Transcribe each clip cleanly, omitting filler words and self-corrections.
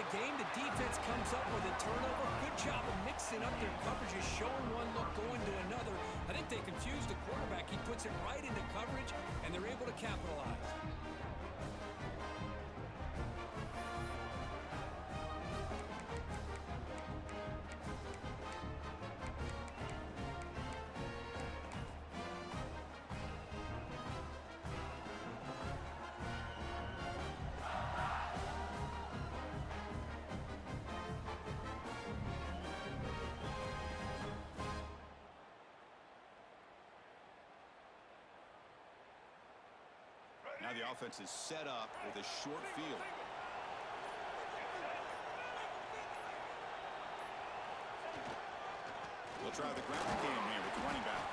the game, the defense comes up with a turnover. Good job of mixing up their coverages, showing one look, going to another. I think they confused the quarterback. He puts it right into coverage, and they're able to capitalize. Now the offense is set up with a short field. They'll try the ground game here with the running back.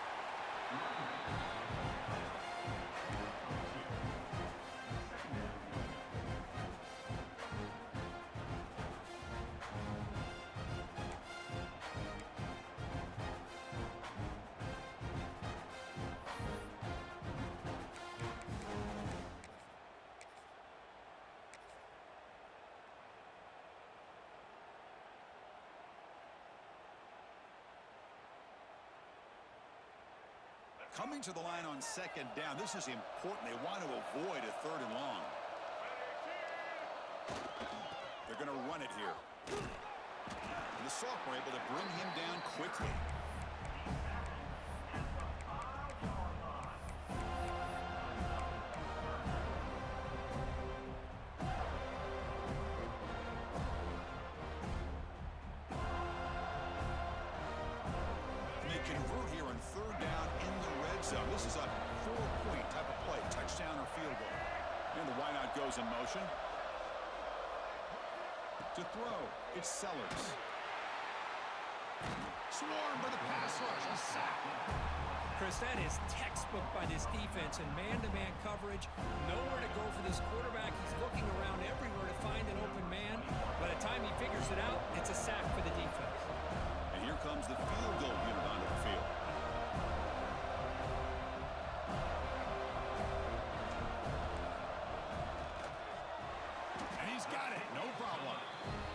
Coming to the line on second down. This is important. They want to avoid a 3rd and long. They're going to run it here. And the sophomore able to bring him down quickly. This is a 4-point type of play, touchdown or field goal. And the wideout goes in motion. To throw, it's Sellers. Swarmed by the pass rush, a sack. Chris, that is textbook by this defense and man-to-man coverage. Nowhere to go for this quarterback. He's looking around everywhere to find an open man. By the time he figures it out, it's a sack for the defense. And here comes the field goal unit onto the field.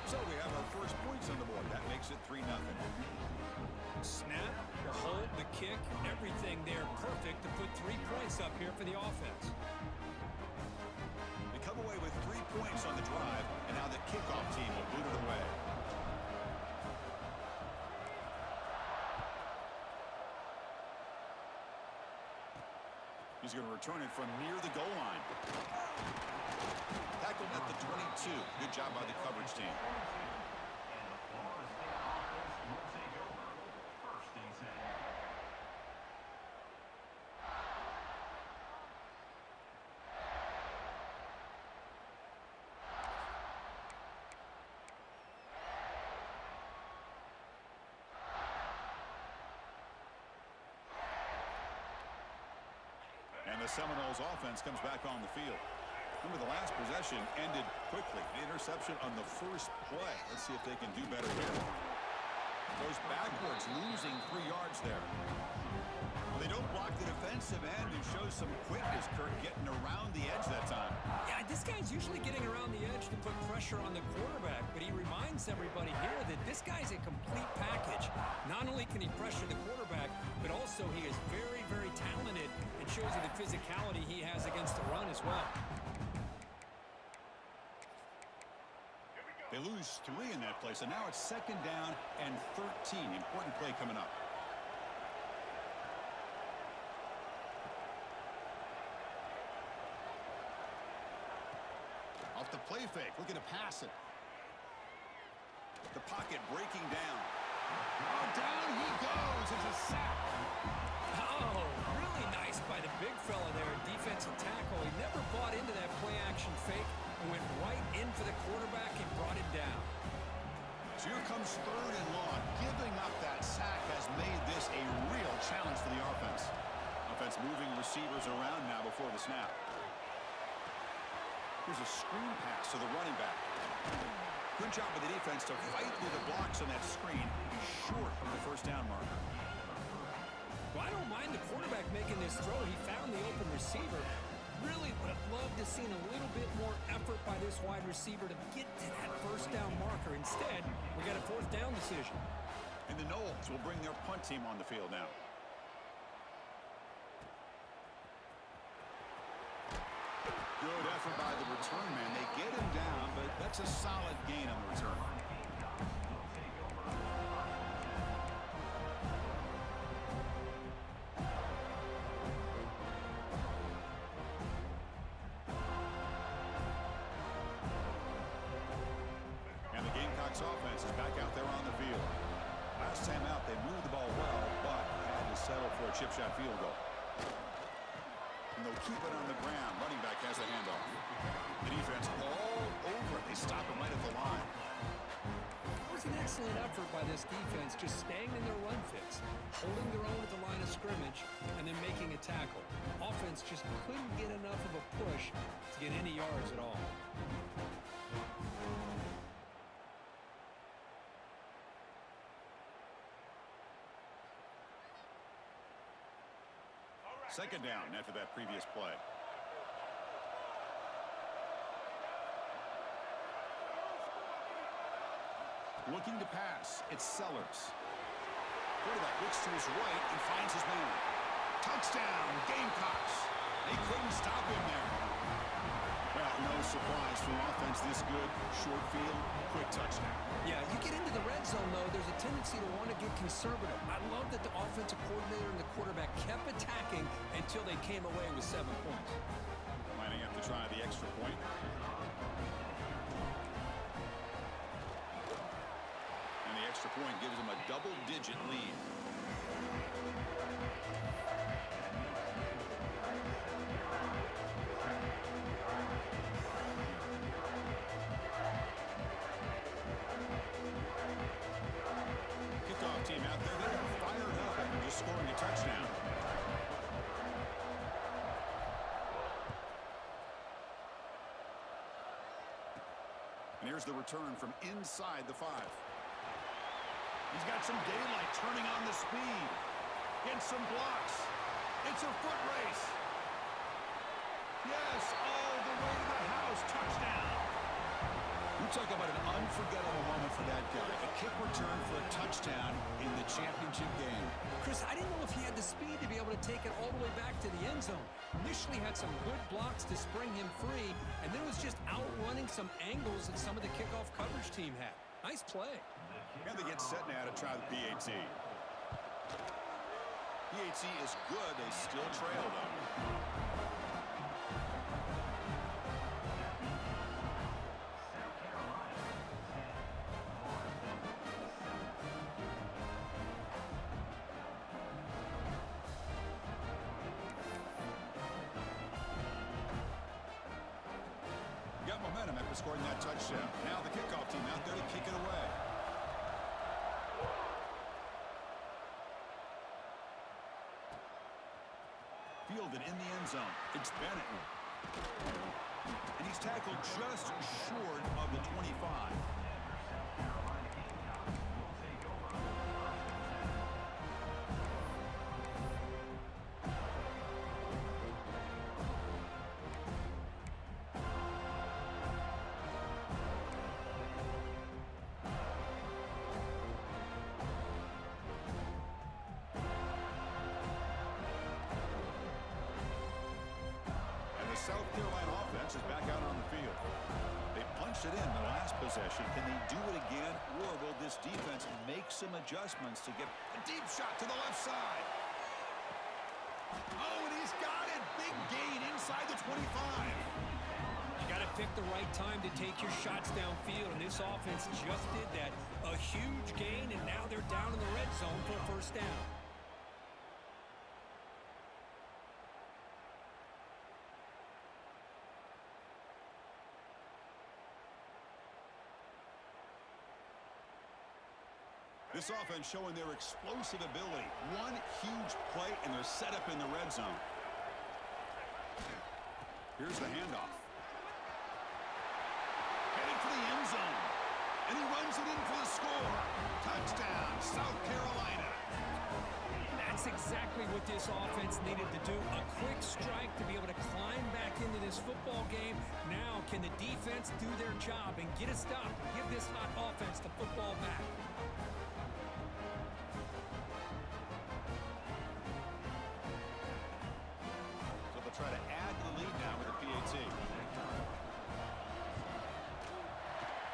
So we have our first points on the board. That makes it 3-0. Snap, the hold, the kick, everything there perfect to put 3 points up here for the offense. They come away with 3 points on the drive, and now the kickoff team will boot it away. He's going to return it from near the goal line. Tackled at the 22. Good job by the coverage team. And the Seminoles offense comes back on the field. Remember, the last possession ended quickly. The interception on the first play. Let's see if they can do better here. Goes backwards, losing 3 yards there. Well, they don't block the defensive end and show some quickness, Kirk, getting around the edge that time. Yeah, this guy's usually getting around the edge to put pressure on the quarterback, but he reminds everybody here that this guy's a complete package. Not only can he pressure the quarterback, but also he is very, very talented and shows you the physicality he has against the run as well. They lose 3 in that play, so now it's 2nd down and 13. Important play coming up. Off the play fake, looking to pass it. The pocket breaking down. Oh, down he goes. It's a sack. Oh, really nice by the big fella there, defensive tackle. He never bought into that play-action fake and went right in for the quarterback and brought him down. So here comes 3rd and long. Giving up that sack has made this a real challenge for the offense. Offense moving receivers around now before the snap. Here's a screen pass to the running back. Good job by the defense to fight through the blocks on that screen. He's short of the first down marker. Well, I don't mind the quarterback making this throw. He found the open receiver. Really what it love to see a little bit more effort by this wide receiver to get to that first down marker. Instead, we got a fourth down decision. And the Knowles will bring their punt team on the field now. Good effort by the return man. They get him down, but that's a solid gain on the return. Offense is back out there on the field. Last time out, they moved the ball well, but had to settle for a chip shot field goal. And they'll keep it on the ground. Running back has the handoff. The defense all over. They stop him right at the line. It was an excellent effort by this defense, just staying in their run fits, holding their own at the line of scrimmage, and then making a tackle. Offense just couldn't get enough of a push to get any yards at all. Second down after that previous play. Looking to pass. It's Sellers. Quarterback looks to his right and finds his man. Touchdown, Gamecocks. They couldn't stop him there. Well, no surprise for offense this good. Short field, quick touchdown. Yeah, you get into the red zone, though, there's a tendency to want to get conservative. I love that the offensive coordinator and the quarterback kept attacking until they came away with 7 points. Lining up to try the extra point. And the extra point gives them a double-digit lead. Team out there, they're fired up after just scoring a touchdown. And here's the return from inside the 5. He's got some daylight turning on the speed. Gets some blocks. It's a foot race. Yes, all the way to the house. Touchdown. You talk about an unforgettable moment for that guy. A kick return for a touchdown in the championship game. Chris, I didn't know if he had the speed to be able to take it all the way back to the end zone. Initially had some good blocks to spring him free, and then was just outrunning some angles that some of the kickoff coverage team had. Nice play. And they get set now to try the PAT. PAT is good. They still trail, though. Momentum after scoring that touchdown. Now the kickoff team out there to kick it away. Fielded in the end zone. It's Bennett. And he's tackled just short of the 25. South Carolina offense is back out on the field. They punched it in the last possession. Can they do it again, or will this defense make some adjustments to get a deep shot to the left side? Oh, and he's got it. Big gain inside the 25. You got to pick the right time to take your shots downfield, and this offense just did that. A huge gain, and now they're down in the red zone for a first down. This offense showing their explosive ability. One huge play, and they're set up in the red zone. Here's the handoff. Headed for the end zone. And he runs it in for the score. Touchdown, South Carolina. That's exactly exactly what this offense needed to do. A quick strike to be able to climb back into this football game. Now, can the defense do their job and get a stop? Give this hot offense the football back. So they'll try to add to the lead now with a PAT.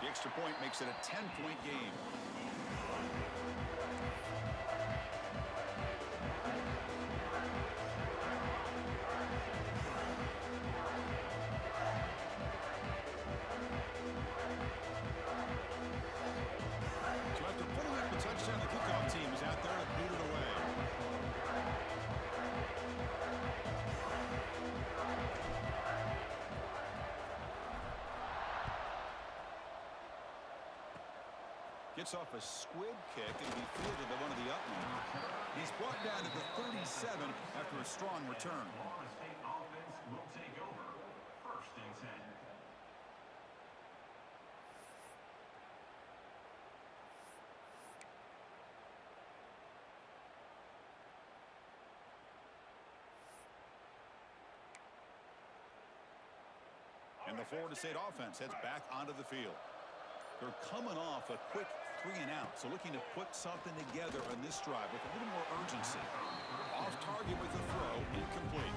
The extra point makes it a 10-point game. So after putting up the touchdown, the kickoff team is out there to boot it away. Gets off a squib kick and be fielded by one of the up men. He's brought down to the 37 after a strong return. State offense will take over. 1st and 10. And the Florida State offense heads back onto the field. They're coming off a quick 3-and-out, so looking to put something together on this drive with a little more urgency. Off target with the throw, incomplete.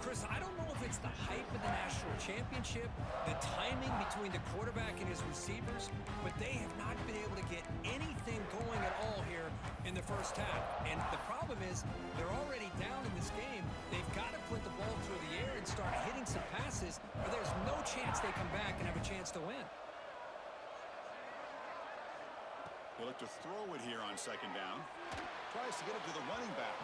Chris, I don't know if it's the hype of the national championship, the timing between the quarterback and his receivers, but they have not been able to get anything going at all here in the first half. And the problem is they're already down in this game. They've got to put the ball through the air and start hitting some passes, or there's no chance they come back and have a chance to win. They look to throw it here on 2nd down. Tries to get it to the running back.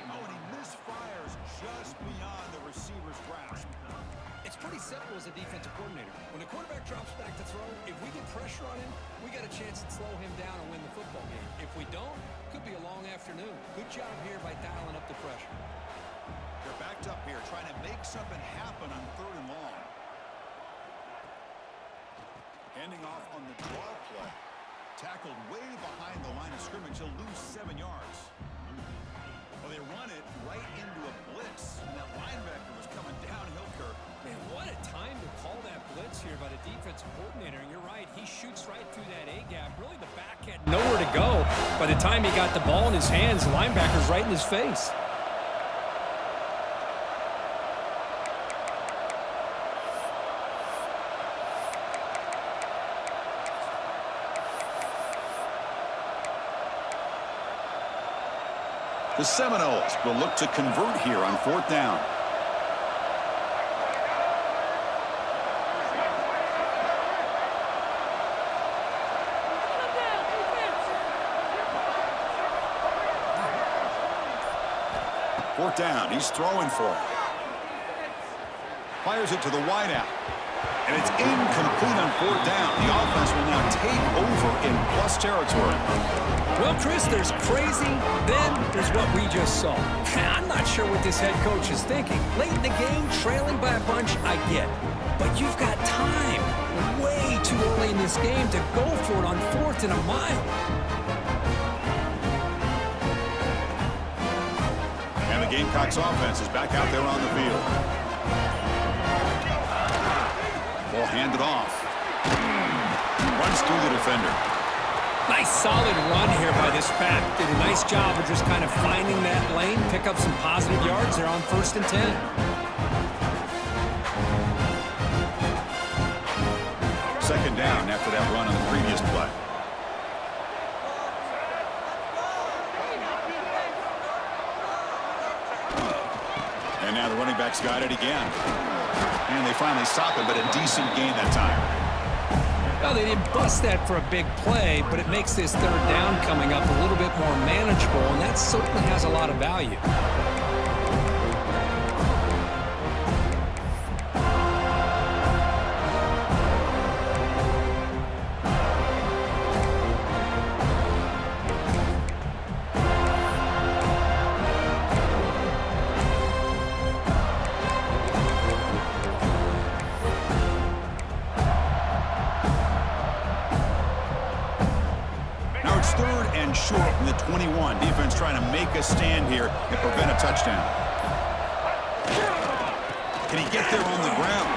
Oh, and he misfires just beyond the receiver's grasp. It's pretty simple as a defensive coordinator. When the quarterback drops back to throw, if we get pressure on him, we got a chance to slow him down and win the football game. If we don't, could be a long afternoon. Good job here by dialing up the pressure. They're backed up here, trying to make something happen on 3rd and long. Handing off on the draw play. Tackled way behind the line of scrimmage. He'll lose 7 yards. Well, they run it right into a blitz, and that linebacker was coming downhill, Kirk. Man, what a time to call that blitz here by the defensive coordinator. And you're right, he shoots right through that A-gap. Really, the back had nowhere to go. By the time he got the ball in his hands, the linebacker's right in his face. The Seminoles will look to convert here on 4th down. Fourth down, he's throwing for it. Fires it to the wideout. And it's incomplete on 4th down. The offense will now take over in plus territory. Well, Chris, there's crazy, then there's what we just saw. I'm not sure what this head coach is thinking. Late in the game, trailing by a bunch, I get. But you've got time, way too early in this game, to go for it on 4th and a mile. And the Gamecocks offense is back out there on the field. Ball handed off. Runs through the defender. Nice solid run here by this back. Did a nice job of just kind of finding that lane, pick up some positive yards there on 1st and 10. Second down after that run on the previous play. And now the running back's got it again. And they finally stop him, but a decent gain that time. Well, they didn't bust that for a big play, but it makes this 3rd down coming up a little bit more manageable, and that certainly has a lot of value. Now it's 3rd and short from the 21. Defense trying to make a stand here and prevent a touchdown. Can he get there on the ground?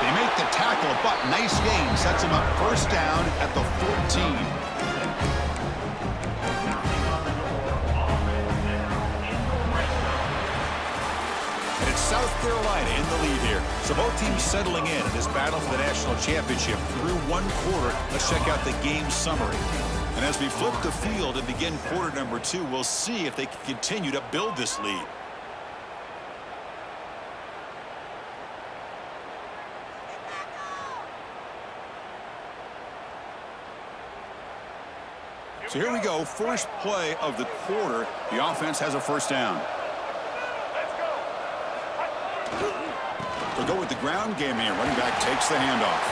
They make the tackle, but nice gain. Sets him up 1st down at the 14. And it's South Carolina in the lead here. So both teams settling in this battle for the national championship through 1 quarter. Let's check out the game summary. And as we flip the field and begin quarter number 2, we'll see if they can continue to build this lead. So here we go, first play of the quarter. The offense has a 1st down. They'll go with the ground game here. Running back takes the handoff.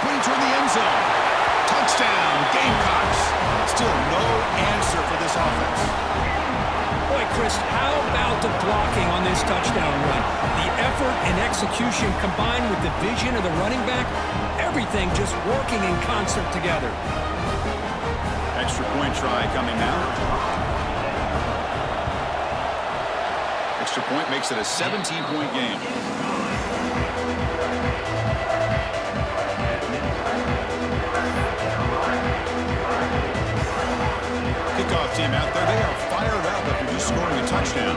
Putting toward the end zone. Touchdown, Gamecocks. Still no answer for this offense. Boy, Chris, how about the blocking on this touchdown run? The effort and execution combined with the vision of the running back, everything just working in concert together. Extra point try coming now. Extra point makes it a 17-point game. Kickoff team out there. They are fired up after just scoring a touchdown.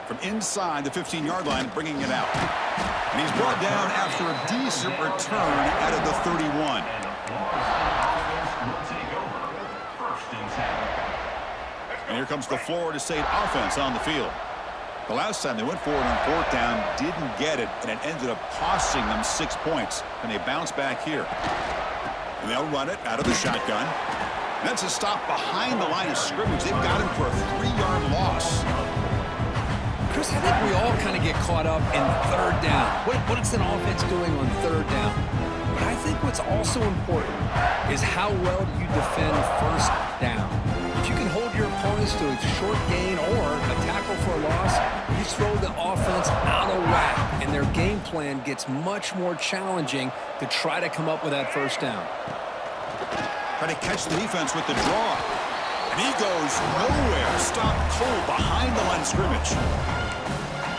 From inside the 15-yard line, bringing it out. And he's brought down after a decent return out of the 31. And here comes the Florida State offense on the field. The last time they went forward on 4th down, didn't get it, and it ended up costing them 6 points. And they bounce back here. And they'll run it out of the shotgun. And that's a stop behind the line of scrimmage. They've got him for a 3-yard loss. Chris, I think we all kind of get caught up in 3rd down. What is an offense doing on 3rd down? But I think what's also important is how well do you defend 1st down. If you can hold your opponents to a short gain or a tackle for a loss, you throw the offense out of whack, and their game plan gets much more challenging to try to come up with that 1st down. Try to catch the defense with the draw. And he goes nowhere. Stopped cold behind the line of scrimmage.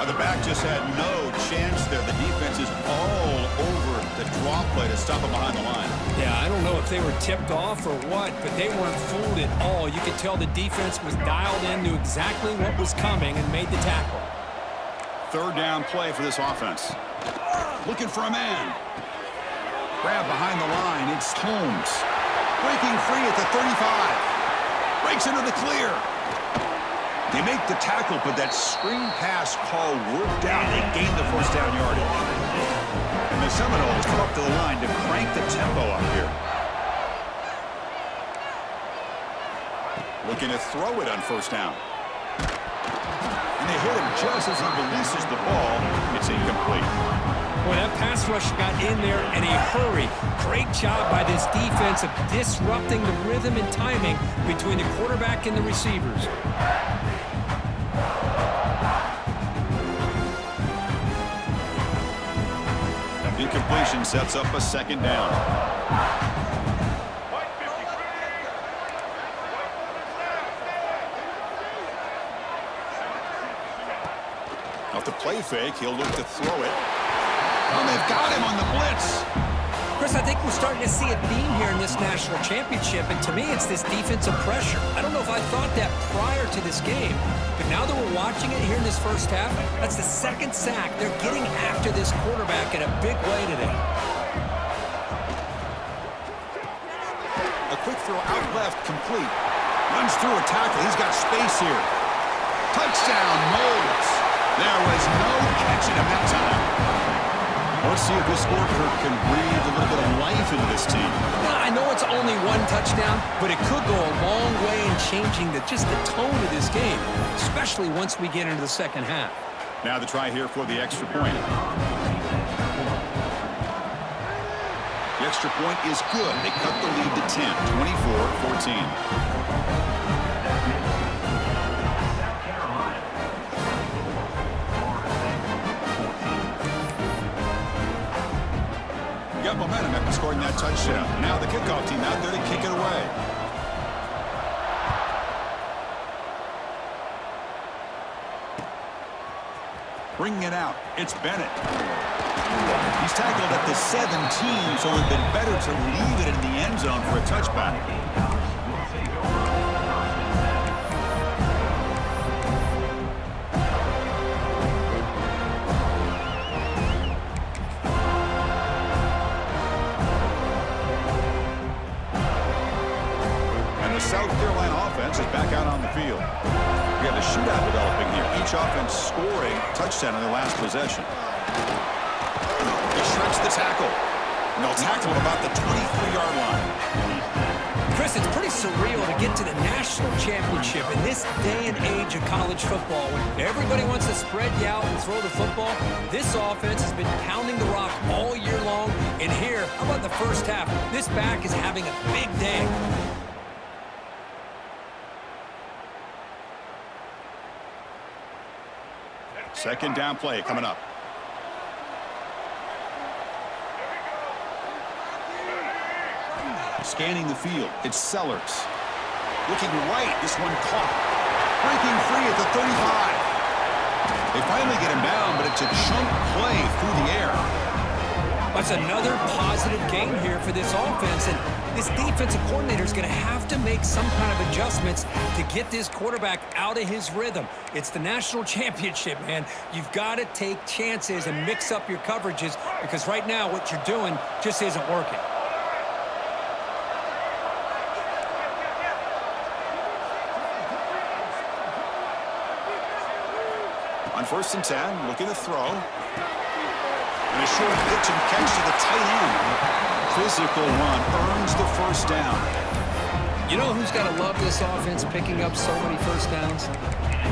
The back just had no chance there. The defense is all over the draw play to stop him behind the line. Yeah, I don't know if they were tipped off or what, but they weren't fooled at all. You could tell the defense was dialed in, knew exactly what was coming, and made the tackle. 3rd down play for this offense. Looking for a man. Grab behind the line. It's Holmes. Breaking free at the 35. Breaks into the clear. They make the tackle, but that screen pass call worked out. They gained the 1st down yardage. And the Seminoles come up to the line to crank the tempo up here. Looking to throw it on 1st down. And they hit him just as he releases the ball. It's incomplete. Boy, that pass rush got in there in a hurry. Great job by this defense of disrupting the rhythm and timing between the quarterback and the receivers. Incompletion sets up a 2nd down. Off the play fake, he'll look to throw it. Oh, they've got him on the blitz. Chris, I think we're starting to see a theme here in this national championship, and to me, it's this defensive pressure. I don't know if I thought that prior to this game, but now that we're watching it here in this 1st half, that's the 2nd sack. They're getting after this quarterback in a big way today. A quick throw out left, complete. Runs through a tackle. He's got space here. Touchdown, Moles. There was no catching him that time. Let's see if this scorecard can breathe a little bit of life into this team. Now, I know it's only 1 touchdown, but it could go a long way in changing just the tone of this game, especially once we get into the 2nd half. Now the try here for the extra point. The extra point is good. They cut the lead to 10, 24-14. momentum after scoring that touchdown. Now the kickoff team out there to kick it away. Bringing it out, it's Bennett. He's tackled at the 17, so it would have been better to leave it in the end zone for a touchback. And the South Carolina offense is back out on the field. We have a shootout developing here. Each offense scoring a touchdown on their last possession. He shreds the tackle. And they'll tackle at about the 23-yard line. Chris, it's pretty surreal to get to the national championship in this day and age of college football when everybody wants to spread you out and throw the football. This offense has been pounding the rock all year long. And here, how about the first half? This back is having a big day. Second down play coming up. Scanning the field, it's Sellers. Looking right, this one caught. Breaking free at the 35. They finally get him down, but it's a chunk play through the air. That's another positive game here for this offense, and this defensive coordinator is going to have to make some kind of adjustments to get this quarterback out of his rhythm. It's the national championship, man. You've got to take chances and mix up your coverages because right now what you're doing just isn't working. On 1st and 10, looking to throw. And a short pitch and catch to the tight end. Physical run earns the first down. You know who's got to love this offense picking up so many first downs?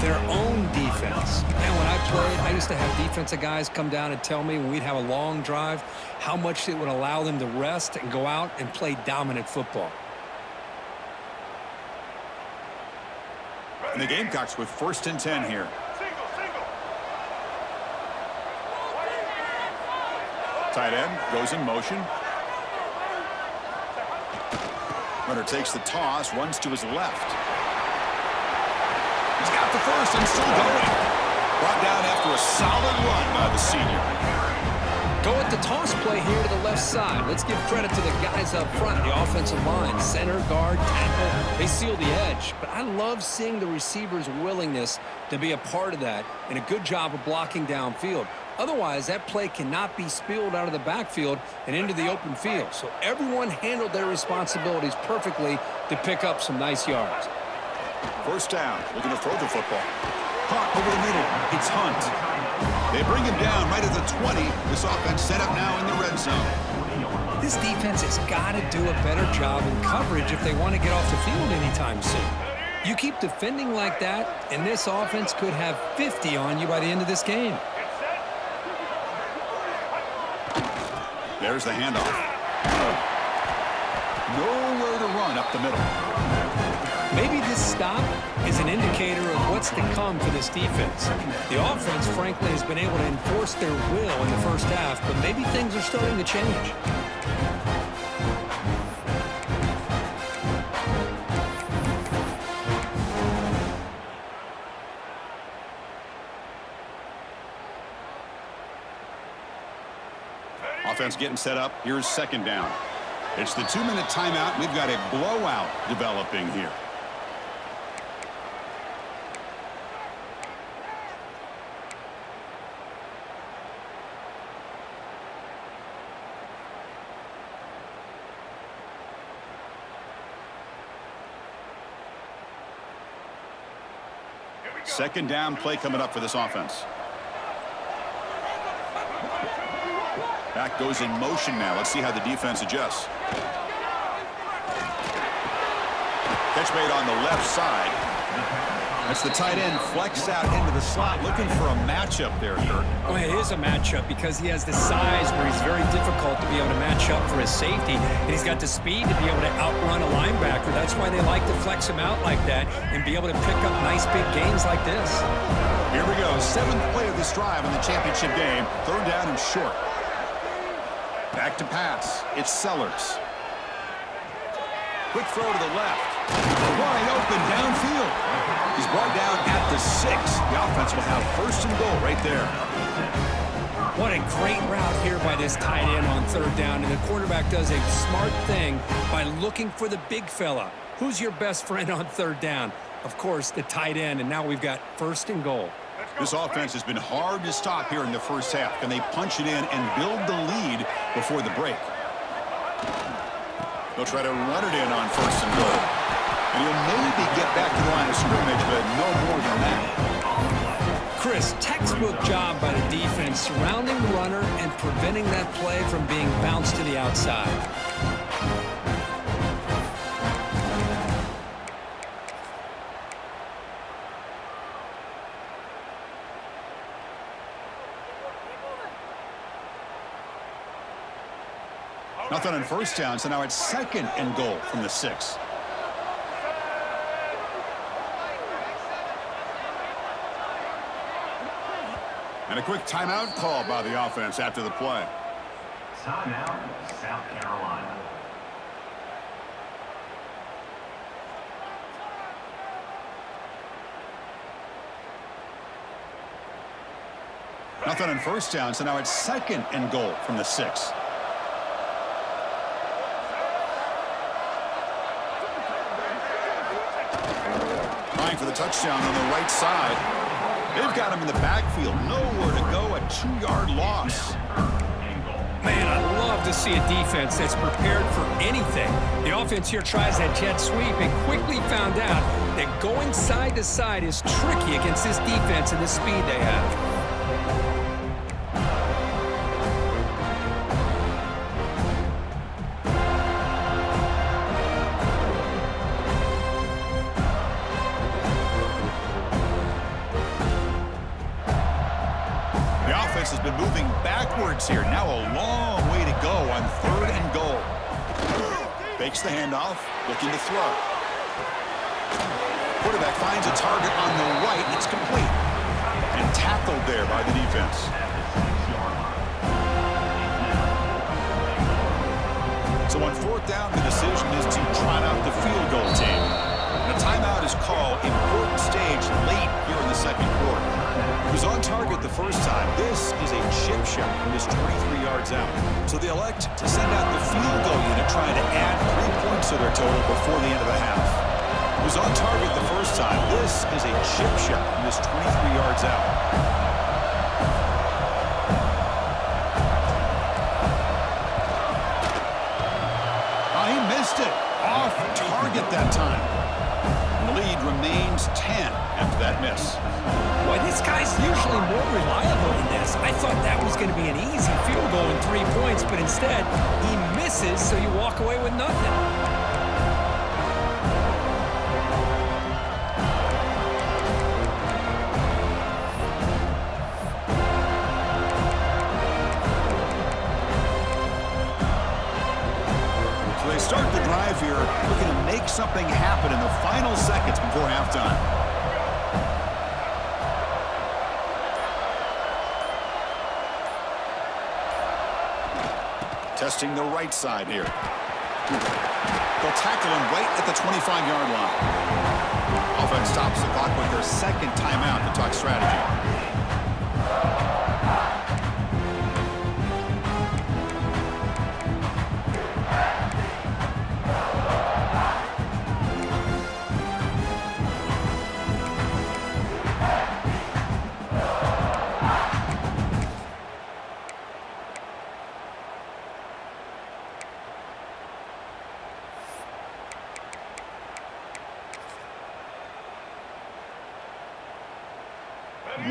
Their own defense. And when I played, I used to have defensive guys come down and tell me when we'd have a long drive how much it would allow them to rest and go out and play dominant football. And the Gamecocks with 1st and 10 here. Tight end goes in motion. Runner takes the toss, runs to his left. He's got the first and still going. Brought down after a solid run by the senior. Go at the toss play here to the left side. Let's give credit to the guys up front, the offensive line, center, guard, tackle. They seal the edge. But I love seeing the receiver's willingness to be a part of that and a good job of blocking downfield. Otherwise, that play cannot be spilled out of the backfield and into the open field. So everyone handled their responsibilities perfectly to pick up some nice yards. First down, looking to throw the football. Caught over the middle, it's Hunt. They bring him down right at the 20. This offense set up now in the red zone. This defense has got to do a better job in coverage if they want to get off the field anytime soon. You keep defending like that, and this offense could have 50 on you by the end of this game. There's the handoff. Nowhere to run up the middle. Maybe this stop is an indicator of what's to come for this defense. The offense, frankly, has been able to enforce their will in the first half, but maybe things are starting to change. Offense getting set up. Here's second down. It's the 2-minute timeout. We've got a blowout developing here. Second down play coming up for this offense. Back goes in motion now. Let's see how the defense adjusts. Catch made on the left side. That's the tight end flex out into the slot, looking for a matchup there, Kurt. Well, it is a matchup because he has the size where he's very difficult to be able to match up for his safety, and he's got the speed to be able to outrun a linebacker. That's why they like to flex him out like that and be able to pick up nice big gains like this. Here we go. 7th play of this drive in the championship game. 3rd down and short. Back to pass. It's Sellers. Quick throw to the left. Wide open downfield. He's brought down at the 6. The offense will have first and goal right there. What a great route here by this tight end on third down, and the quarterback does a smart thing by looking for the big fella. Who's your best friend on third down? Of course, the tight end, and now we've got first and goal. This offense has been hard to stop here in the first half. Can they punch it in and build the lead before the break? They'll try to run it in on first and goal. And he'll maybe get back to the line of scrimmage, but no more than that. Chris, textbook job by the defense surrounding the runner and preventing that play from being bounced to the outside. Nothing on first down, so now it's second and goal from the 6. And a quick timeout call by the offense after the play. Timeout, South Carolina. Nothing on first down, so now it's second and goal from the 6. Trying for the touchdown on the right side. They've got him in the backfield. Nowhere to go. A 2-yard loss. Man, I love to see a defense that's prepared for anything. The offense here tries that jet sweep and quickly found out that going side to side is tricky against this defense and the speed they have. Has been moving backwards here. Now a long way to go on third and goal. Fakes the handoff, looking to throw. Quarterback finds a target on the right. It's complete. And tackled there by the defense. So on fourth down, the decision is to trot out the field goal team. And a timeout is called. Important stage late here in the second quarter. He was on target the first time. This is a chip shot from just 23 yards out. So they elect to send out the field goal unit, trying to add 3 points to their total before the end of the half. He was on target the first time. This is a chip shot from just 23 yards out. Oh, he missed it. Off target that time. And the lead remains 10 after that miss. Boy, this guy's usually more reliable than this. I thought that was going to be an easy field goal and 3 points, but instead, he misses, so you walk away with nothing. So they start the drive here, looking to make something happen in the final seconds before halftime. Testing the right side here. They'll tackle him right at the 25-yard line. Offense stops the clock with their second timeout to talk strategy.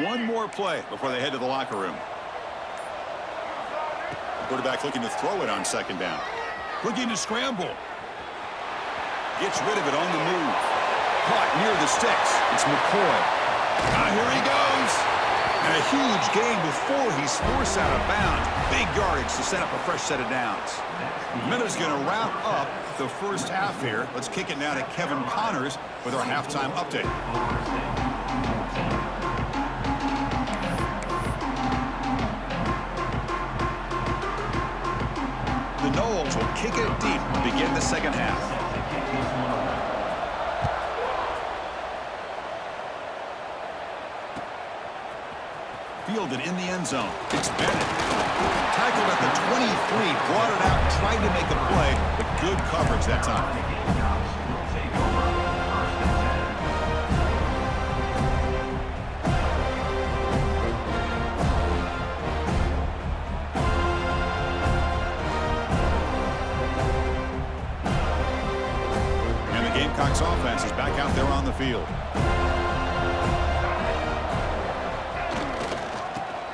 One more play before they head to the locker room. Quarterback looking to throw it on second down. Looking to scramble. Gets rid of it on the move. Caught near the sticks. It's McCoy. Here he goes. And a huge gain before he's forced out of bounds. Big yardage to set up a fresh set of downs. Miller's going to wrap up the first half here. Let's kick it now to Kevin Connors with our halftime update. Seminoles will kick it deep to begin the second half. Fielded in the end zone. It's Bennett. Tackled at the 23, brought it out, tried to make a play, but good coverage that time. And the Gamecocks offense is back out there on the field.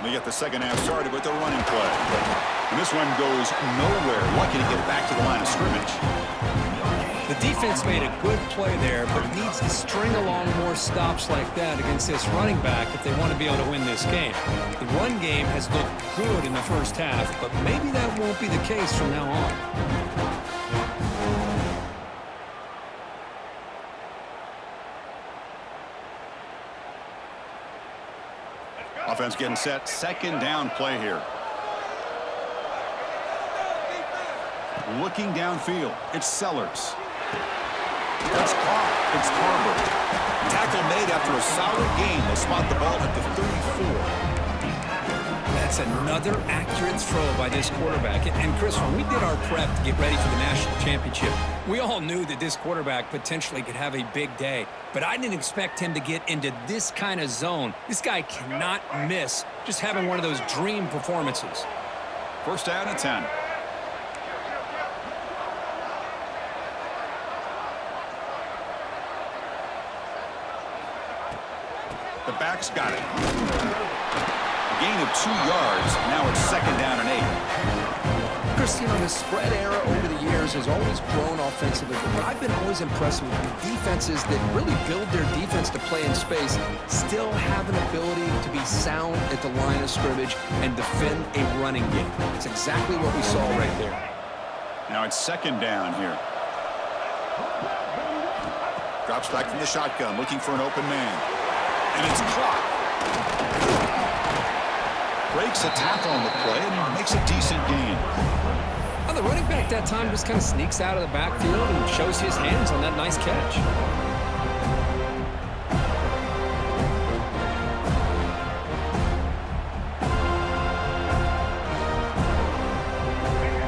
They get the second half started with a running play. And this one goes nowhere. Lucky to get back to the line of scrimmage. The defense made a good play there, but needs to string along more stops like that against this running back if they want to be able to win this game. The run game has looked good in the first half, but maybe that won't be the case from now on. Offense getting set. Second down play here. Looking downfield. It's Sellers. It's caught. It's Harbor. Tackle made after a solid gain. They'll spot the ball at the 34. That's another accurate throw by this quarterback. And Chris, when we did our prep to get ready for the national championship, we all knew that this quarterback potentially could have a big day. But I didn't expect him to get into this kind of zone. This guy cannot miss just having one of those dream performances. First down and 10. The back's got it. A gain of 2 yards. Now it's second down and 8. Chris, you know, the spread era over the years has always grown offensively, but what I've been always impressed with the defenses that really build their defense to play in space still have an ability to be sound at the line of scrimmage and defend a running game. It's exactly what we saw right there. Now it's second down here. Drops back from the shotgun, looking for an open man. And it's clocked. Breaks a tackle on the play and makes a decent gain. Well, the running back that time just kind of sneaks out of the backfield and shows his hands on that nice catch.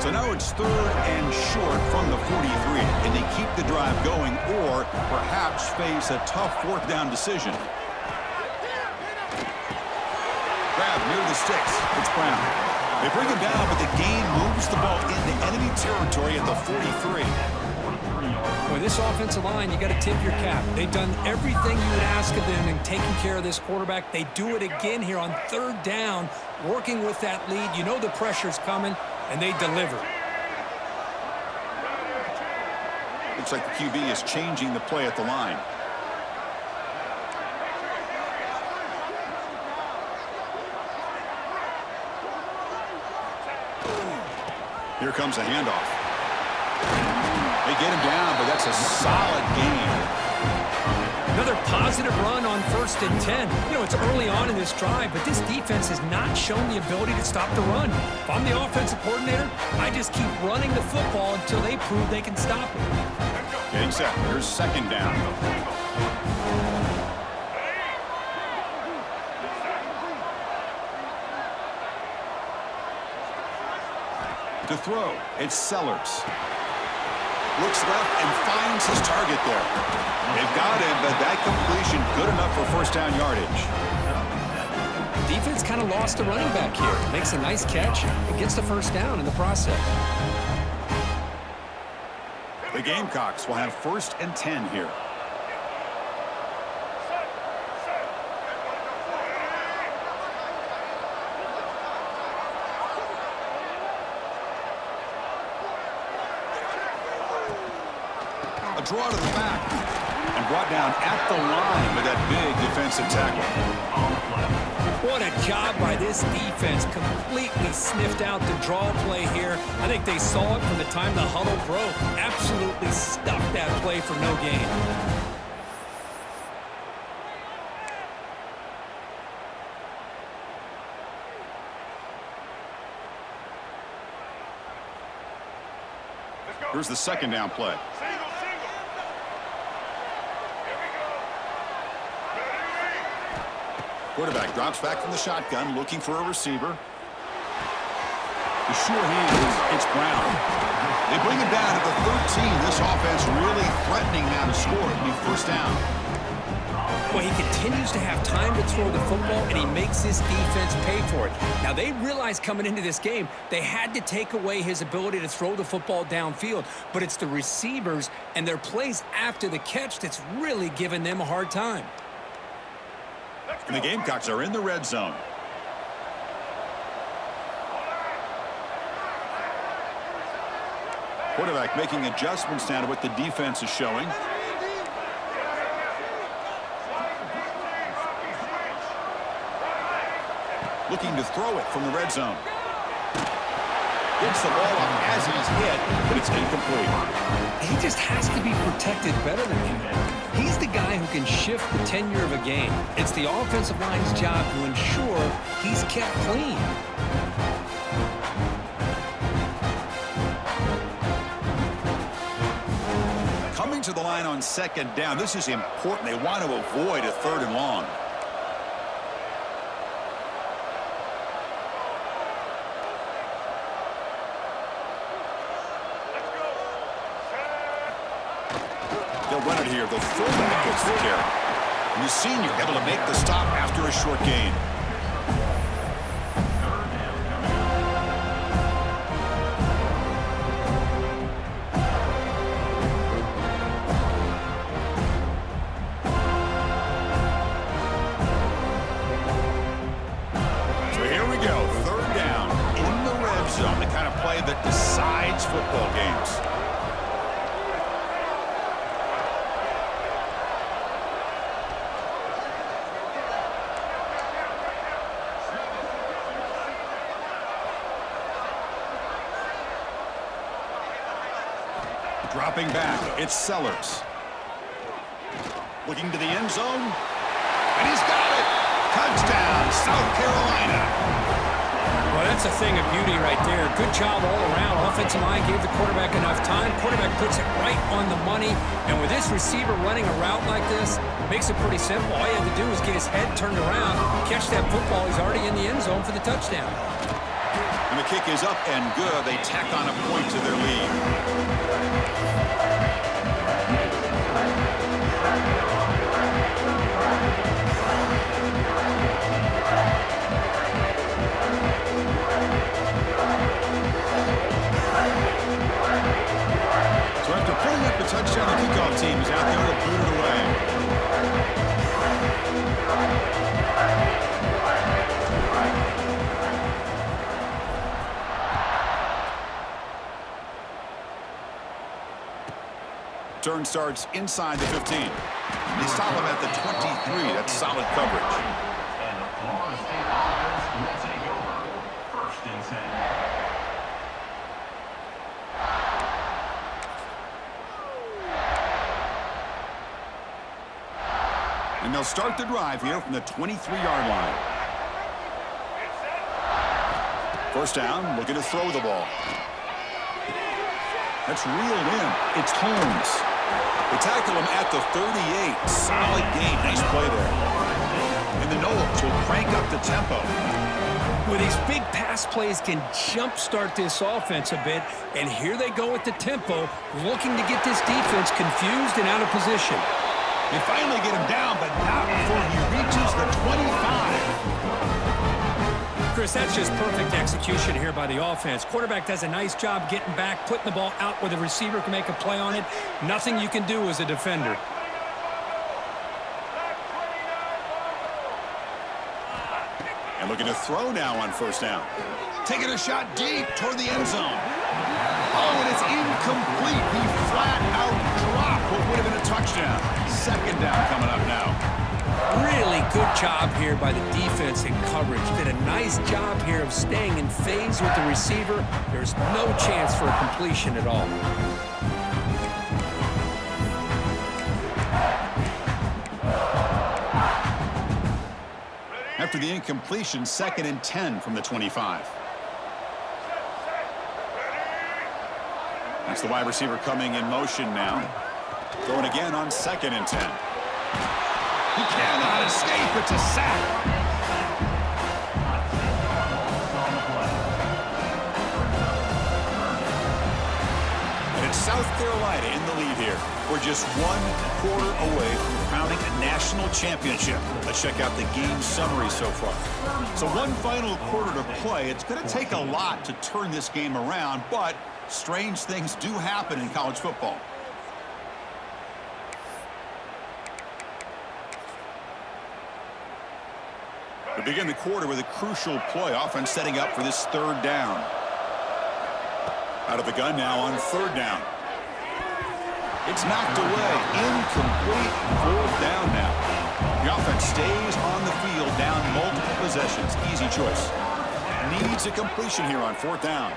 So now it's third and short from the 43. Can they keep the drive going or perhaps face a tough fourth down decision? Grab near the sticks. It's Brown. They bring him down, but the gain moves the ball into enemy territory at the 43. Boy, this offensive line, you got to tip your cap. They've done everything you would ask of them in taking care of this quarterback. They do it again here on third down, working with that lead. You know the pressure's coming, and they deliver. Looks like the QB is changing the play at the line. Here comes a handoff. They get him down, but that's a solid gain. Another positive run on 1st and 10. You know, it's early on in this drive, but this defense has not shown the ability to stop the run. If I'm the offensive coordinator, I just keep running the football until they prove they can stop it. Getting set. Here's second down. To throw, it's Sellers. Looks left and finds his target there. They've got him, but that completion good enough for first down yardage. Defense kind of lost the running back here. Makes a nice catch and gets the first down in the process. The Gamecocks will have 1st and 10 here. A draw to the back and brought down at the line with that big defensive tackle. What a job by this defense. Completely sniffed out the draw play here. I think they saw it from the time the huddle broke. Absolutely stuffed that play for no gain. Here's the second down play. Quarterback drops back from the shotgun, looking for a receiver. The sure hand, it's Brown. They bring him down at the 13. This offense really threatening now to score. It'll be first down. Well, he continues to have time to throw the football, and he makes his defense pay for it. Now, they realized coming into this game they had to take away his ability to throw the football downfield, but it's the receivers and their plays after the catch that's really giving them a hard time. And the Gamecocks are in the red zone. Quarterback making adjustments now to what the defense is showing. Looking to throw it from the red zone. Gets the ball off as he's hit, but it's incomplete. He just has to be protected better than that. He's the guy who can shift the tenure of a game. It's the offensive line's job to ensure he's kept clean. Coming to the line on second down. This is important. They want to avoid a third and long. They'll run it here. The fullback gets the carry. And the senior able to make the stop after a short gain. So here we go. Third down in the red zone. The kind of play that decides football games. Dropping back, it's Sellers. Looking to the end zone, and he's got it! Touchdown, South Carolina! Well, that's a thing of beauty right there. Good job all around. Offensive line gave the quarterback enough time. Quarterback puts it right on the money. And with this receiver running a route like this, makes it pretty simple. All you have to do is get his head turned around, catch that football. He's already in the end zone for the touchdown. And the kick is up and good. They tack on a point to their lead. So after pulling up the touchdown, the kickoff team is out there to boot it away. Turn starts inside the 15. They stop him at the 23. That's solid coverage. And the Florida State offense will take over. First and 10. And they'll start the drive here from the 23-yard line. First down, looking to throw the ball. That's reeled in. It's Holmes. They tackle him at the 38. Solid gain. Nice play there. And the Noles will crank up the tempo. Well, these big pass plays can jumpstart this offense a bit. And here they go with the tempo, looking to get this defense confused and out of position. They finally get him down, but not before he reaches the 25. Chris, that's just perfect execution here by the offense. Quarterback does a nice job getting back, putting the ball out where the receiver can make a play on it. Nothing you can do as a defender. And looking to throw now on first down. Taking a shot deep toward the end zone. Oh, and it's incomplete. He flat out dropped what would have been a touchdown. Second down coming up now. Really good job here by the defense in coverage. Did a nice job here of staying in phase with the receiver. There's no chance for a completion at all. After the incompletion, 2nd and 10 from the 25. It's the wide receiver coming in motion now. Throwing again on 2nd and 10. He cannot escape. It's a sack. South Carolina in the lead here. We're just 1 quarter away from crowning a national championship. Let's check out the game summary so far. So 1 final quarter to play. It's going to take a lot to turn this game around, but strange things do happen in college football. We begin the quarter with a crucial play. Offense setting up for this 3rd down. Out of the gun now on 3rd down. It's knocked away. Incomplete. 4th down now. The offense stays on the field down multiple possessions. Easy choice. Needs a completion here on 4th down.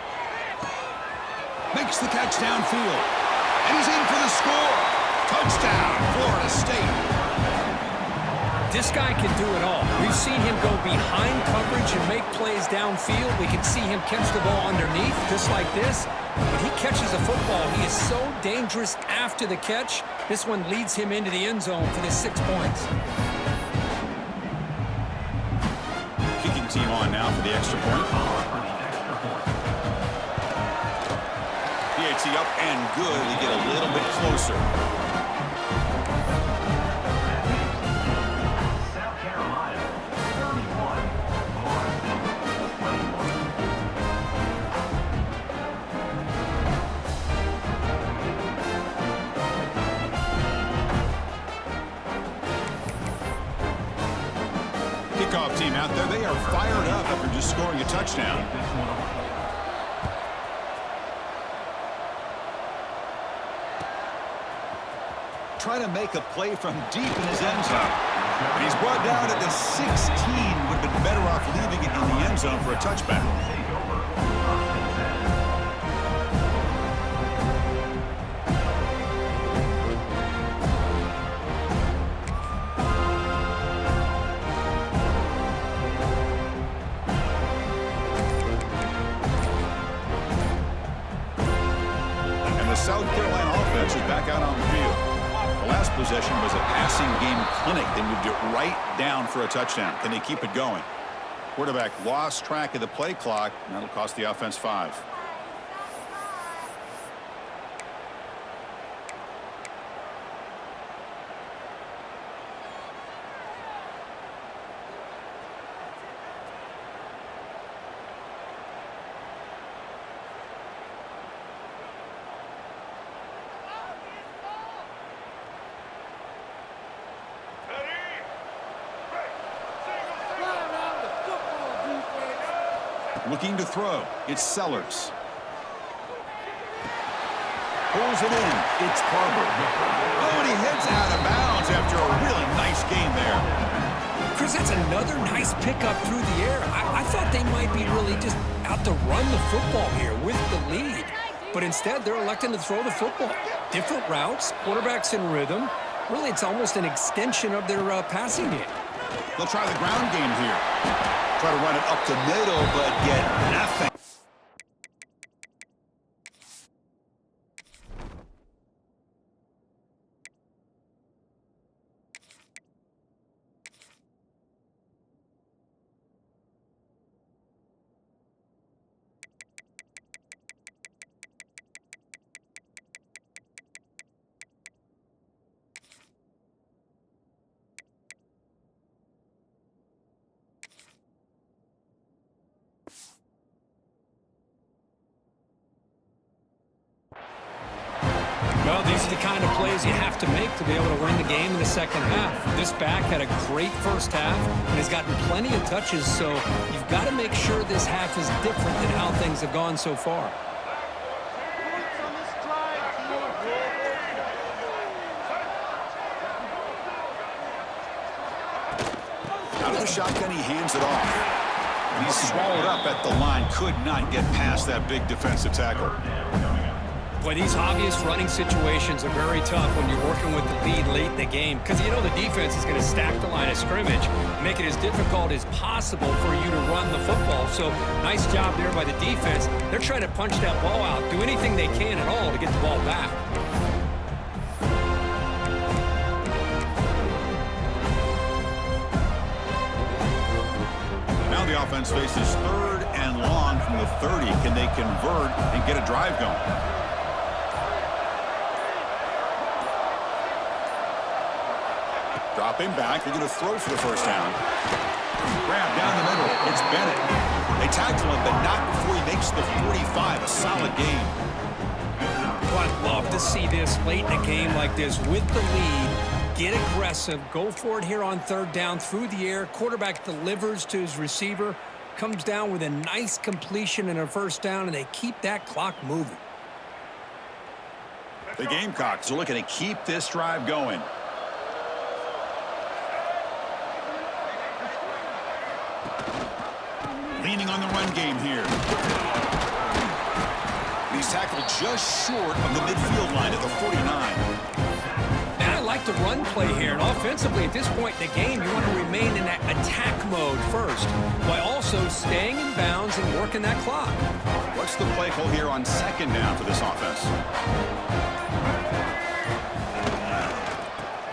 Makes the catch downfield. And he's in for the score. Touchdown, Florida State. This guy can do it all. We've seen him go behind coverage and make plays downfield. We can see him catch the ball underneath, just like this. When he catches a football, he is so dangerous after the catch. This one leads him into the end zone for the 6 points. Kicking team on now for the extra point. PAT up and good. We get a little bit closer. Kickoff team out there. They are fired up after just scoring a touchdown. Trying to make a play from deep in his end zone. And he's brought down at the 16. Would have been better off leaving it in the end zone for a touchback. South Carolina offense is back out on the field. The last possession was a passing game clinic. They moved it right down for a touchdown. Can they keep it going? Quarterback lost track of the play clock, and that'll cost the offense 5. Looking to throw. It's Sellers. Pulls it in. It's Barber. Oh, and he heads out of bounds after a really nice game there. Chris, that's another nice pickup through the air. I thought they might be really just out to run the football here with the lead. But instead, they're electing to throw the football. Different routes, quarterbacks in rhythm. Really, it's almost an extension of their passing game. They'll try the ground game here. Try to run it up the middle, but get nothing. Well, these are the kind of plays you have to make to be able to win the game in the second half. This back had a great first half and has gotten plenty of touches, so you've got to make sure this half is different than how things have gone so far. Out of the shotgun, he hands it off. He's swallowed up at the line, could not get past that big defensive tackle. Boy, these obvious running situations are very tough when you're working with the lead late in the game because you know the defense is going to stack the line of scrimmage, make it as difficult as possible for you to run the football. So nice job there by the defense. They're trying to punch that ball out, do anything they can at all to get the ball back. Now the offense faces 3rd and long from the 30. Can they convert and get a drive going? Dropping back, they're going to throw for the first down. Grab down the middle, it's Bennett. They tackle him, but not before he makes the 45, a solid gain. Well, I'd love to see this late in a game like this with the lead. Get aggressive, go for it here on 3rd down through the air. Quarterback delivers to his receiver, comes down with a nice completion and a first down, and they keep that clock moving. The Gamecocks are looking to keep this drive going. Leaning on the run game here. He's tackled just short of the midfield line at the 49. And I like the run play here. And offensively, at this point in the game, you want to remain in that attack mode first, while also staying in bounds and working that clock. What's the play call here on 2nd down for this offense?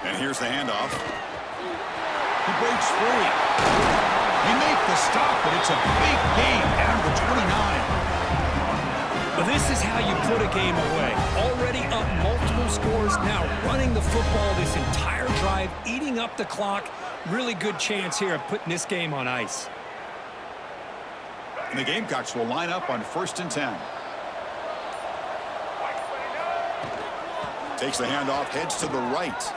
And here's the handoff. He breaks free. They make the stop, but it's a big gain down to the 29. But this is how you put a game away. Already up multiple scores, now running the football this entire drive, eating up the clock. Really good chance here of putting this game on ice. And the Gamecocks will line up on 1st and 10. Takes the handoff, heads to the right.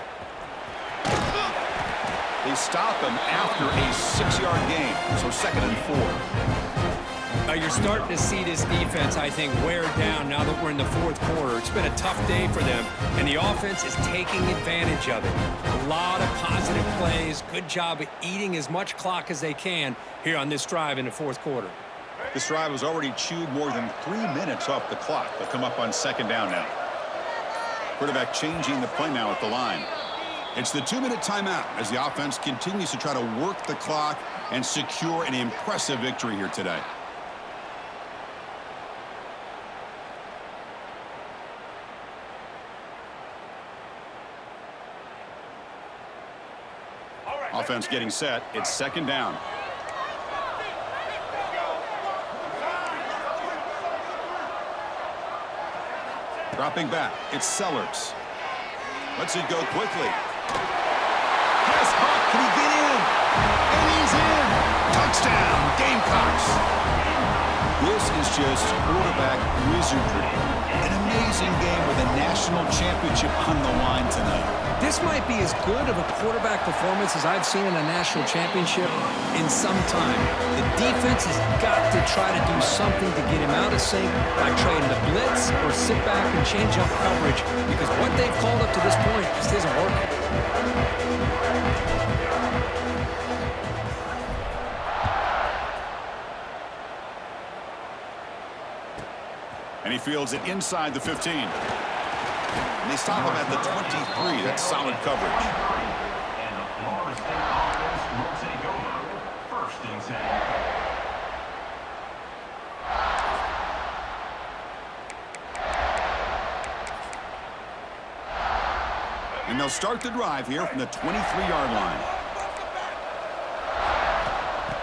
They stop him after a 6-yard gain, so 2nd and 4. Now you're starting to see this defense, I think, wear down now that we're in the 4th quarter. It's been a tough day for them, and the offense is taking advantage of it. A lot of positive plays. Good job of eating as much clock as they can here on this drive in the 4th quarter. This drive has already chewed more than 3 minutes off the clock. They'll come up on 2nd down now. Quarterback changing the play now at the line. It's the 2-minute timeout as the offense continues to try to work the clock and secure an impressive victory here today. Offense getting set. It's 2nd down. Dropping back. It's Sellers. Lets it go quickly. Pass caught. Can he get in? And he's in. Touchdown, Gamecocks. This is just quarterback wizardry. An amazing game with a national championship on the line tonight. This might be as good of a quarterback performance as I've seen in a national championship in some time. The defense has got to try to do something to get him out of sync by trying to blitz or sit back and change up coverage, because what they've called up to this point just isn't working. And he fields it inside the 15. And they stop him at the 23. That's solid coverage. And the Florida State offense will take over 1st and 10. And they'll start the drive here from the 23-yard line.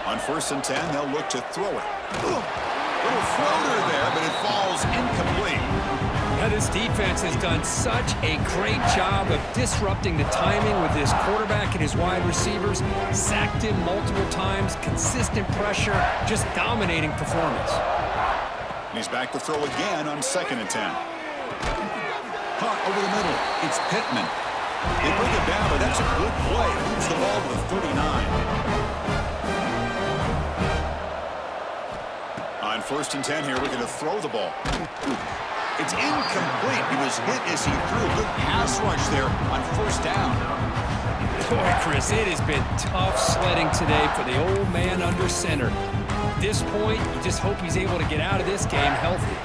On 1st and 10, they'll look to throw it. Little floater there, but it falls incomplete. Now, this defense has done such a great job of disrupting the timing with this quarterback and his wide receivers. Sacked him multiple times, consistent pressure, just dominating performance. He's back to throw again on 2nd and 10. Caught over the middle. It's Pittman. They bring it down, but that's a good play. Moves the ball to the 39. On 1st and 10 here, looking to throw the ball. It's incomplete. He was hit as he threw. Good pass rush there on 1st down. Boy, Chris, it has been tough sledding today for the old man under center. At this point, you just hope he's able to get out of this game healthy.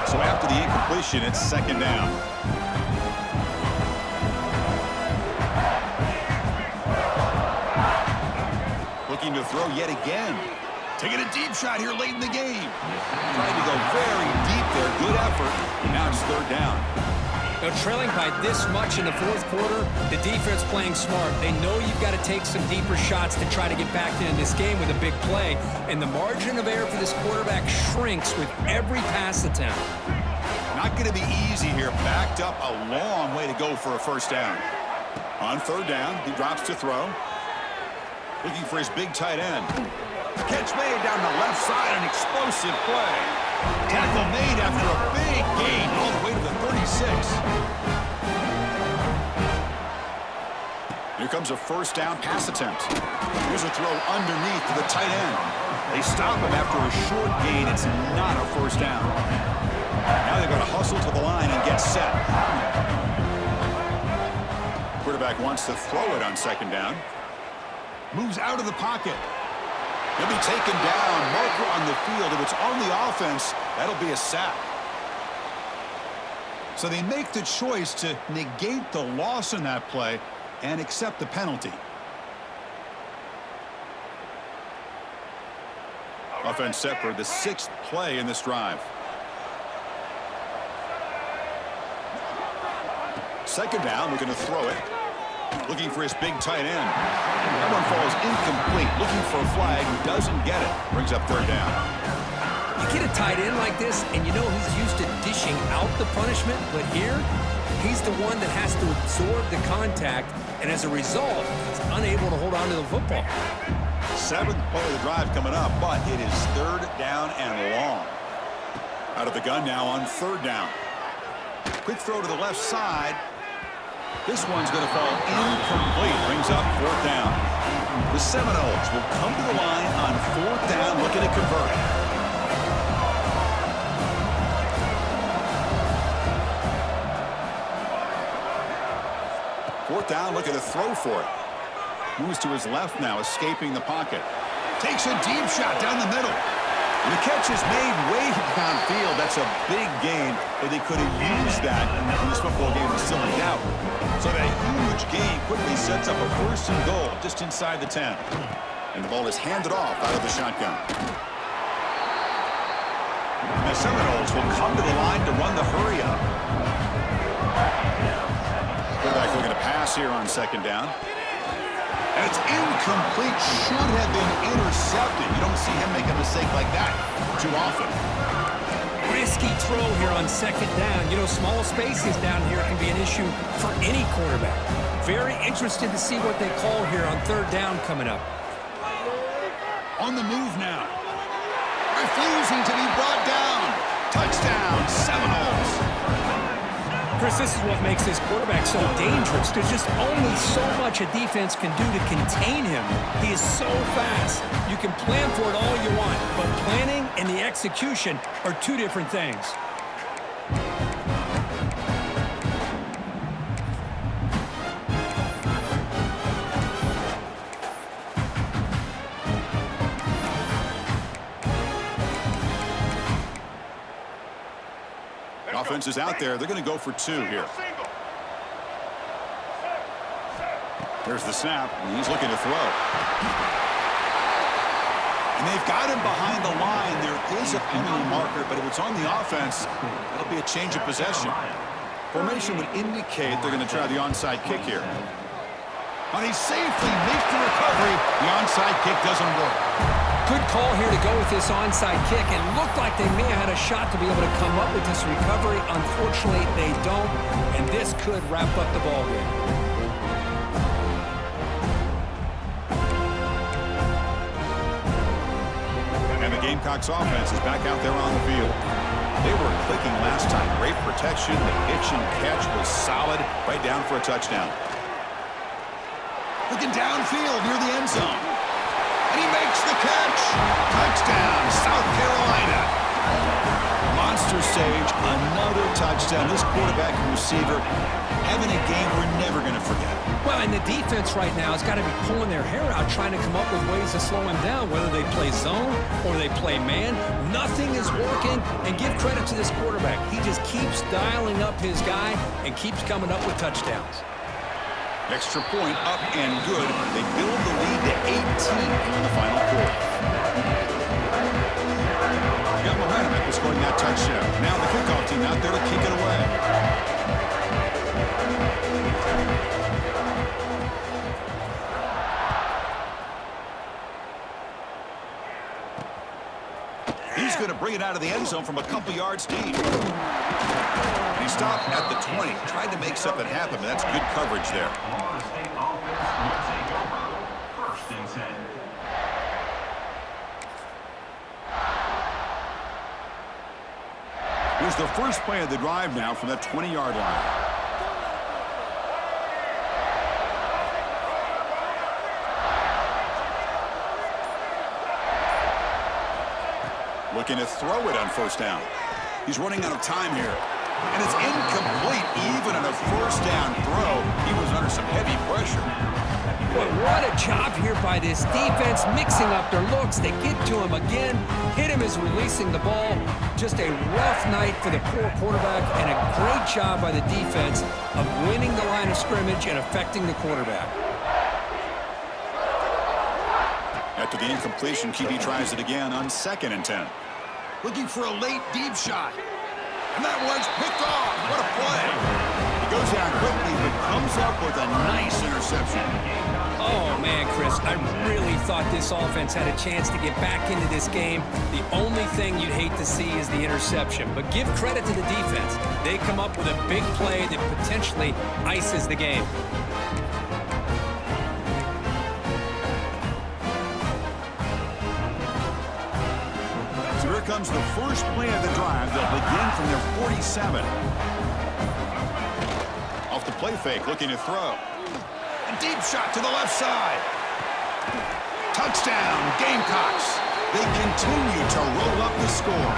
So after the incompletion, it's second down. Looking to throw yet again. Taking a deep shot here late in the game. Trying to go very deep there. Good effort. Now it's third down. Now, trailing by this much in the fourth quarter, the defense playing smart. They know you've got to take some deeper shots to try to get back in this game with a big play. And the margin of error for this quarterback shrinks with every pass attempt. Not going to be easy here. Backed up a long way to go for a first down. On third down, he drops to throw. Looking for his big tight end. Catch made down the left side, an explosive play. Tackle made after a big gain all the way to the 36. Here comes a first down pass attempt. Here's a throw underneath to the tight end. They stop him after a short gain. It's not a first down. Now they've got to hustle to the line and get set. Quarterback wants to throw it on second down. Moves out of the pocket. He'll be taken down. Marker on the field. If it's on the offense, that'll be a sack. So they make the choice to negate the loss in that play and accept the penalty. Offense set for the 6th play in this drive. Second down, we're going to throw it. Looking for his big tight end. That one falls incomplete. Looking for a flag. Doesn't get it. Brings up third down. You get a tight end like this, and you know he's used to dishing out the punishment, but here, he's the one that has to absorb the contact, and as a result, he's unable to hold on to the football. 7th play of the drive coming up, but it is third down and long. Out of the gun now on third down. Quick throw to the left side. This one's going to fall incomplete. Brings up fourth down. The Seminoles will come to the line on fourth down, looking to convert. Fourth down, looking to throw for it. Moves to his left now, escaping the pocket. Takes a deep shot down the middle. And the catch is made way downfield. That's a big gain, but they could have used that when this football game was still in doubt. So that huge gain quickly sets up a first and goal just inside the 10. And the ball is handed off out of the shotgun. And the Seminoles will come to the line to run the hurry up. Quarterback looking to pass here on second down. And it's incomplete. Should have been intercepted. You don't see him make a mistake like that too often. Risky throw here on second down. You know, small spaces down here can be an issue for any quarterback. Very interested to see what they call here on third down coming up. On the move now. Refusing to be brought down. Touchdown, Seminoles. Chris, this is what makes this quarterback so dangerous. There's just only so much a defense can do to contain him. He is so fast. You can plan for it all you want, but planning and the execution are two different things. Offense is out there. They're going to go for 2 here. There's the snap, and he's looking to throw. And they've got him behind the line. There is a penalty marker, but if it's on the offense, it'll be a change of possession. Formation would indicate they're going to try the onside kick here. And he safely makes the recovery. The onside kick doesn't work. Good call here to go with this onside kick, and looked like they may have had a shot to be able to come up with this recovery. Unfortunately, they don't, and this could wrap up the ball game. And the Gamecocks offense is back out there on the field. They were clicking last time. Great protection. The pitch and catch was solid. Right down for a touchdown. Looking downfield near the end zone. And he makes the catch. Touchdown, South Carolina. Monster Sage, another touchdown. This quarterback and receiver having a game we're never going to forget. Well, and the defense right now has got to be pulling their hair out, trying to come up with ways to slow him down, whether they play zone or they play man. Nothing is working, and give credit to this quarterback. He just keeps dialing up his guy and keeps coming up with touchdowns. Extra point up and good. They build the lead to 18 in the final quarter. Got momentum after scoring that touchdown. Now the kickoff team out there to kick it away. He's going to bring it out of the end zone from a couple yards deep. And he stopped at the 20. Tried to make something happen, but that's good coverage there. Florida State offense will take over. First and 10. Here's the first play of the drive now from that 20-yard line. Looking to throw it on first down. He's running out of time here. And it's incomplete even on a first down throw. He was under some heavy pressure. Boy, what a job here by this defense, mixing up their looks. They get to him again, hit him as releasing the ball. Just a rough night for the poor quarterback, and a great job by the defense of winning the line of scrimmage and affecting the quarterback. After the incompletion, QB tries it again on 2nd and 10. Looking for a late deep shot. And that one's picked off. What a play. He goes down quickly, but comes up with a nice interception. Oh, man, Chris, I really thought this offense had a chance to get back into this game. The only thing you'd hate to see is the interception. But give credit to the defense. They come up with a big play that potentially ices the game. Here comes the first play of the drive. They'll begin from their 47. Off the play fake, looking to throw. A deep shot to the left side. Touchdown, Gamecocks. They continue to roll up the score.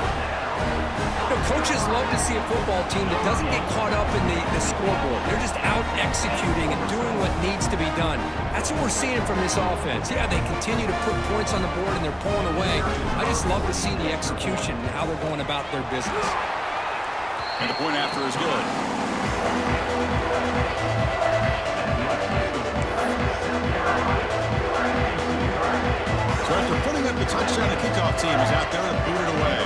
You know, coaches love to see a football team that doesn't get caught up in the scoreboard. They're just out executing and doing what needs to be done. That's what we're seeing from this offense. Yeah, they continue to put points on the board and they're pulling away. I just love to see the execution and how they're going about their business. And the point after is good. So after putting up the touchdown, the kickoff team is out there to boot it away.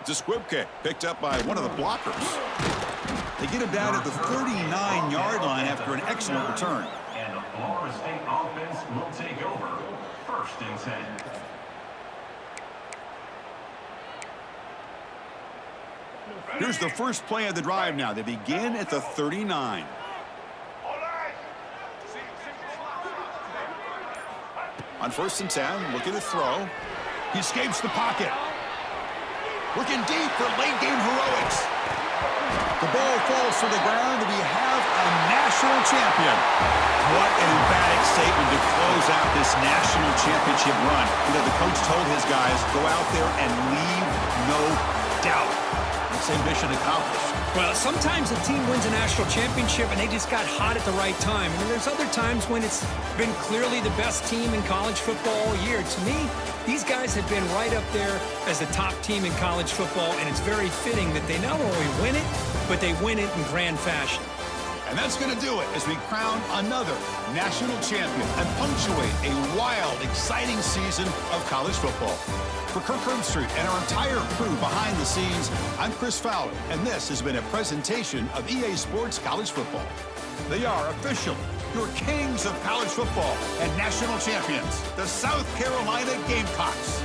It's a squib kick picked up by one of the blockers. They get him down at the 39-yard line after an excellent return. And the Florida State offense will take over. First and 10. Here's the first play of the drive now. They begin at the 39. On 1st and 10, looking to throw. He escapes the pocket. Looking deep for late-game heroics. The ball falls to the ground, and we have a national champion. What an emphatic statement to close out this national championship run. You know, the coach told his guys, go out there and leave no doubt. Say mission accomplished. Well, sometimes a team wins a national championship and they just got hot at the right time. And there's other times when it's been clearly the best team in college football all year. To me, these guys have been right up there as the top team in college football, and it's very fitting that they not only win it, but they win it in grand fashion. And that's going to do it as we crown another national champion and punctuate a wild, exciting season of college football. For Kirk Herbstreit and our entire crew behind the scenes, I'm Chris Fowler, and this has been a presentation of EA Sports College Football. They are officially your kings of college football and national champions, the South Carolina Gamecocks.